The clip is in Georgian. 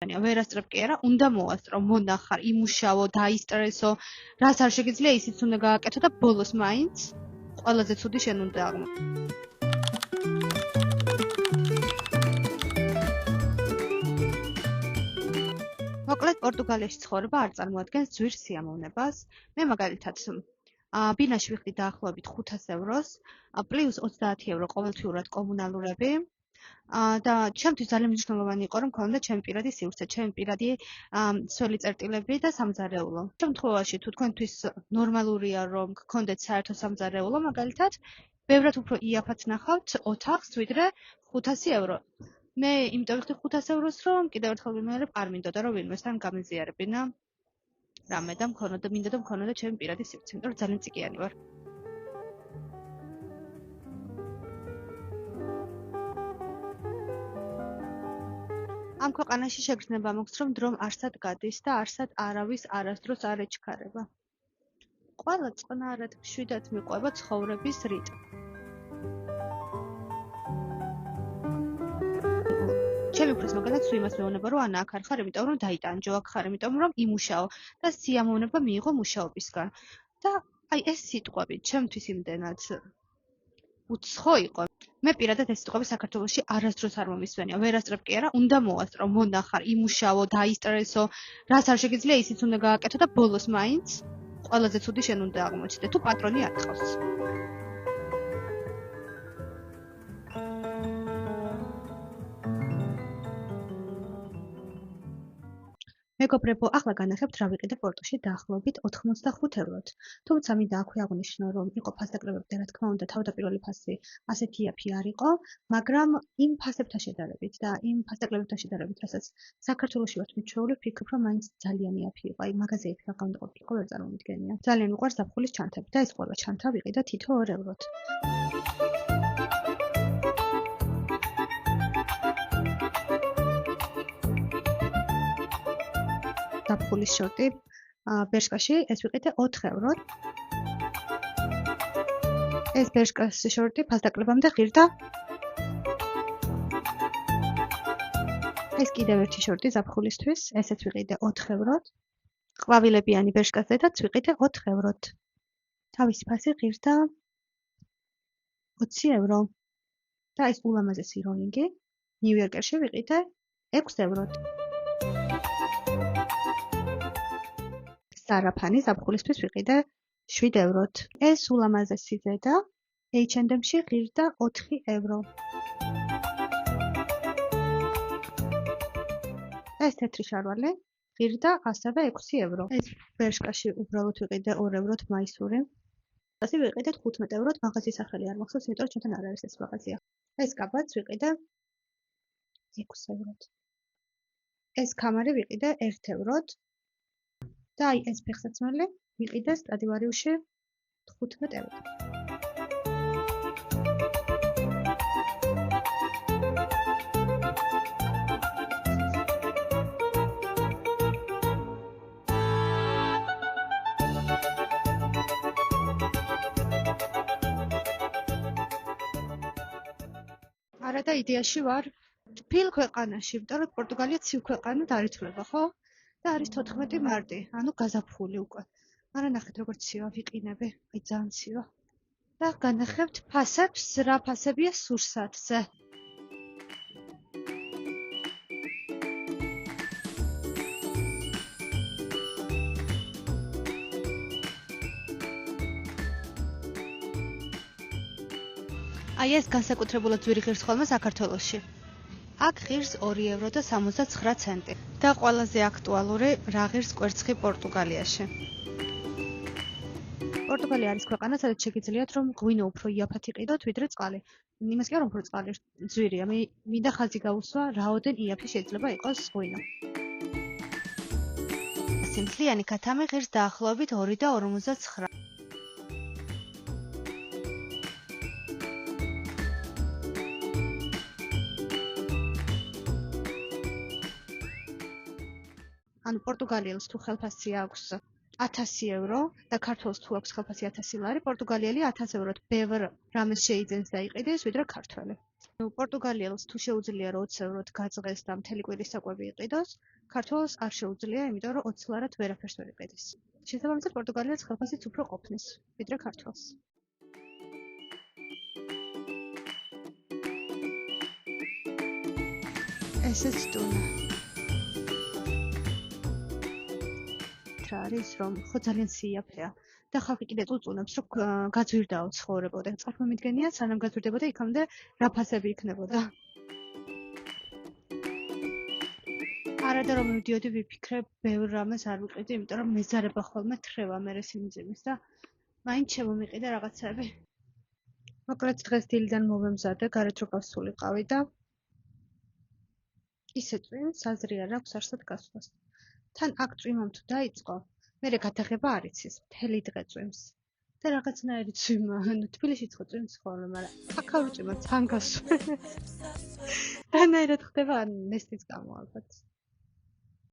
მისვენია. ვერასწრებ კი არა, უნდა მოვასწრო, მონახარ, იმუშაო, დაისტრესო, რაც არ შეგიძლია ისიც უნდა გააკეთო და ბოლოს მაინც ყველაზე ცუდი შენ უნდა აღმოჩნდეს. მოკლედ პორტუგალიაში ცხოვრება არ წარმოადგენს ძვირ სიამოვნებას. მე მაგალითად ბინაში ვიხდი დაახლოებით 500 ევროს, პლუს 30 евро ყოველთვიურად კომუნალურები. და ჩემთვის ძალიან მნიშვნელოვანი იყო, რომ მქონდა ჩემი პირადი სივრცე, ჩემი პირადი სველი წერტილები და სამზარეულო. შემთხვევაში თუ თქვენთვის ნორმალურია, რომ გქონდეთ საერთო სამზარეულო, მაგალითად, ბევრად უფრო იაფად ნახავთ ოთახს, ვიდრე 500 евро. მე იმიტომ ვიხდი 500 ევროს, რომ კიდევ ერთხელ ვიმეორებ, არ მინდოდა რომ ვინმესთან გამიზიარებინა რამე და მინდოდა მქონოდა ჩემი პირადი სივრცე, იმიტომ რომ ძალიან ციკიანი ვარ. ამ ქვეყანაში შეგრძნება მოგვს, რომ დრომ არსად გადის და არსად არავის არასდროს არ ეჩქარება. ყველა წყნარად მშვიდად მიყვება ცხოვრების რიტმი. ჩემი უფროს მაგალითად სულ იმას მეუბნება, რომ ანა აქ არ ხარ, იმიტომ რომ დაიტანჯო, აქ ხარ, იმიტომ რომ იმუშაო და სიამოვნება მიიღო მუშაობისგან. და აი ეს სიტყვები ჩემთვის იმდენად უცხო იყო. მე პირადად ეს სიტყვები საქართველოში არასდროს არ მომისვენია. ვერასწრებ კი არა, უნდა მოვასწრო, მონახარ, იმუშაო, დაისტრესო, რაც არ შეგიძლია ისიც უნდა გააკეთო და ბოლოს მაინც ყველაზე ცუდი შენ უნდა აღმოჩნდე, თუ პატრონი არ ყავს. მეგობრებო, ახლა განახებთ რა ვიყიდე პორტოში დაახლოებით 85 ევროთ. თუმცა მინდა აქვე აღვნიშნო, რომ იყო ფასდაკლებებზე, რა თქმა უნდა, თავდაპირველი ფასი ასეთი იაფი არ იყო, მაგრამ იმ ფასებთან შედარებით და იმ ფასდაკლებთან შედარებით, რასაც საქართველოში ვართ მიჩვეული, ვფიქრობ, რომ მაინც ძალიან იაფი იყო. აი, მაღაზია იქ რა უნდა ყოფილიყო, ვერ წარმომიდგენია. ძალიან მიყვარს ზაფხულის ჩანთები და ეს ყველა ჩანთა ვიყიდა თითო 2 ევროთ. ზაფხულის შორტი ბერშკაში ეს ვიყიდე 4 ევროთ. ეს ბერშკას შორტი ფასდაკლებამდე ღირდა. ეს კიდევ ერთი შორტი ზაფხულისთვის, ესეც ვიყიდე 4 ევროთ. ყვავილებიანი ბერშკას ზედაც ვიყიდე 4 ევროთ. თავისი ფასი ღირდა 20 евро. და ეს ულამაზესი როლინგი ნიუ-იორკერში ვიყიდე 6 ევროთ. სარაფანი ზაფხულისთვის ვიყიდე 7 ევროთ. ეს ულამაზესი ზედა H&M-ში ღირდა 4 евро. ეს თეთრი შარვალი ღირდა ასევე 6 евро. ეს ბერშკაში უბრალოდ ვიყიდე 2 ევროთ მაისური. ასე ვიყიდე 15 ევროთ, მაღაზიის სახელი არ მახსოვს, იმიტომ რომ ჩვენთან არ არის ეს მაღაზია. ეს კაბაც ვიყიდე 6 ევროთ. ეს კამარი ვიყიდე 1 ევროთ. და აი ეს ფეხსაცმელი ვიყიდე სტადივარიუსში 15 ევროთ. არა და იდეაში ვარ თბილ ქვეყანაში, იმიტომ რომ პორტუგალია ცივ ქვეყანად არ ითვლება, ხო? და არის 14 მარტი, ანუ გაზაფხული უკვე. მაგრამ ნახეთ როგორც ცივა ვიყინები, აი ძალიან ცივა. და განახებთ ფასებს, რა ფასებია სურსათზე. აი ეს განსაკუთრებულად ძვირი ღირს ხოლმე საქართველოში. აქ ღირს 2 евро და 79 ცენტი. და ყველაზე აქტუალური რა ღირს კვერცხი პორტუგალიაში. პორტუგალია არის ქვეყანა, სადაც შეგიძლიათ რომ ღვინო უფრო იაფად იყიდოთ, ვიდრე წყალი. იმას კი არ რომ წყალი ძვირია, მინდა ხაზი გაუსვა, რაოდენ იაფი შეიძლება იყოს ღვინო. სიმთლიანი ქათამი ღირს დაახლოებით 2.59. ანუ პორტუგალიელს თუ ხელფასი აქვს 1000 евро და ქართველს თუ აქვს ხელფასი 1000 ლარი, პორტუგალიელი 1000 ევროთ ბევრ რამეს შეიძენს და იყიდეს, ვიდრე ქართველი. პორტუგალიელს თუ შეუძლია რომ 20 ევროთ გაძღეს და მთელი კვირის საკვები იყიდოს, ქართველს არ შეუძლია, იმიტომ რომ 20 ლარად ვერაფერს ვერ იყიდის. შესაბამისად, პორტუგალიელს ხელფასიც უფრო ყოფნის, ვიდრე ქართველს. ესეც ტუნა. რა არის, რომ ხო ძალიან სიაფეა. და ხალხი კიდე წუწუნებს, რომ გაძვირდაო ცხოვრებოდა. წარმომიდგენია, სანამ გაძვირდებოდა, იქამდე რა ფასები იქნებოდა. არადა რომ მივდიოდი ვიფიქრე, ბევრ რამეს არ ვიყიდი, იმიტომ რომ მეზარება ხოლმე თრევა მერე სიმძიმის და მაინც შემომიყიდა რაღაცები. მოკლედ დღეს დილიდან მოვემზადე, გარეთ რო გავსულიყავი და ისე წვიმს, აზრი არ აქვს არსად გასვლას. თან აქ წვიმამ თუ დაიწყო, მერე გადაღება არ იცის, მთელი დღე წვიმს. და რაღაცნაირი წვიმა, თბილისშიც ხო წვიმს ხოლმე, მაგრამ აქ არ ვწვიმა, თან გასვლა. რანაირად ხდება ნესტის გამო ალბათ.